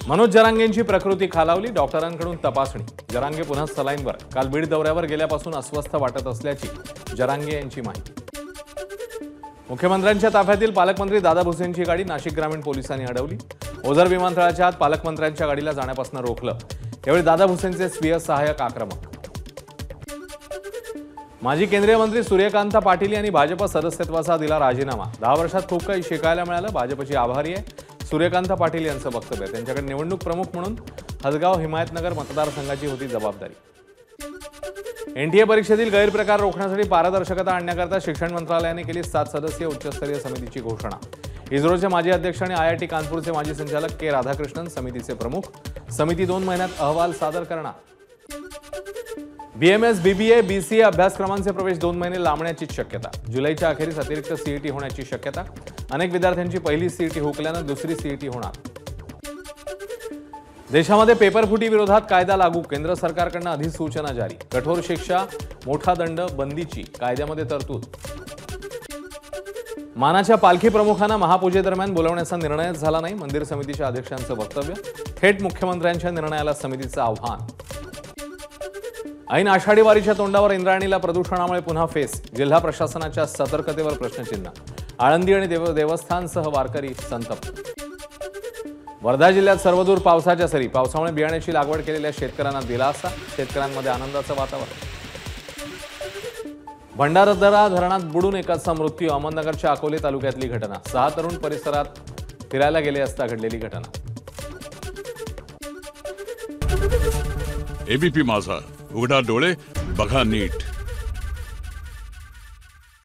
मनोज जरांगेंची प्रकृती खालावली, डॉक्टरांकडून तपासणी। जरांगे पुन्हा सलाईनवर। काल बीड दौऱ्यावर गेल्यापासून अस्वस्थ वाटत असल्याची जरांगे यांची माहिती। मुख्यमंत्र्यांच्या ताफ्यातील पालकमंत्री दादा भुसेंची गाडी नाशिक ग्रामीण पोलिसांनी अडवली। ओझर विमानतळाच्या आत पालकमंत्र्यांच्या गाडीला जाण्यापासून रोखलं। यावेळी दादा भुसेंचे स्वीय सहाय्यक आक्रमक। माजी केंद्रीय मंत्री सूर्यकांत पाटील यांनी भाजप सदस्यत्वाचा दिला राजीनामा। 10 वर्षात खूप काही शिकायला मिळालं, भाजपची आभारी आहे सूर्यकांत पाटील यांचं वक्तव्य। त्यांच्याकडे निवडणूक प्रमुख म्हणून हदगाव हिमायतनगर मतदारसंघाची होती जबाबदारी। एनटीए परीक्षेतील गैरप्रकार रोखण्यासाठी पारदर्शकता आणण्याकरता शिक्षण मंत्रालयाने केली 7 सदस्यीय उच्चस्तरीय समितीची घोषणा। इस्रोचे माजी अध्यक्ष आणि आयआयटी कानपूरचे माजी संचालक के राधाकृष्णन समितीचे प्रमुख। समिती 2 महिन्यात अहवाल सादर करणार। बीएमएस, बीबीए, बीसीए अभ्यासक्रमांचे प्रवेश 2 महिने लांबण्याची शक्यता। जुलैच्या अखेरीस अतिरिक्त सीईटी होण्याची शक्यता। अनेक विद्यार्थ्यांची पहिली सीईटी हुकल्यानं दुसरी सीईटी होणार। देशामध्ये पेपरफुटी विरोधात कायदा लागू, केंद्र सरकारकडून अधिसूचना जारी। कठोर शिक्षा, मोठा दंड, बंदीची कायद्यामध्ये तरतूद। मानाच्या पालखी प्रमुखांना महापूजेदरम्यान बोलवण्याचा निर्णयच झाला नाही, मंदिर समितीच्या अध्यक्षांचं वक्तव्य। थेट मुख्यमंत्र्यांच्या निर्णयाला समितीचं आव्हान। ऐन आषाढी वारीच्या तोंडावर इंद्रायणीला प्रदूषणामुळे पुन्हा फेस, जिल्हा प्रशासनाच्या सतर्कतेवर प्रश्नचिन्ह। आळंदी आणि देवस्थानसह वारकरी संतप्त। वर्धा जिल्ह्यात सर्वदूर पावसाच्या सरी, पावसामुळे बियाण्याची लागवड केलेल्या शेतकऱ्यांना दिलासा, शेतकऱ्यांमध्ये आनंदाचं वातावरण। भंडारदरा धरणात बुडून एकाचा मृत्यू, अहमदनगरच्या अकोले तालुक्यातली घटना। 6 तरुण परिसरात फिरायला गेले असता घडलेली घटना। एबीपी माझा, उघडा डोळे बघा नीट।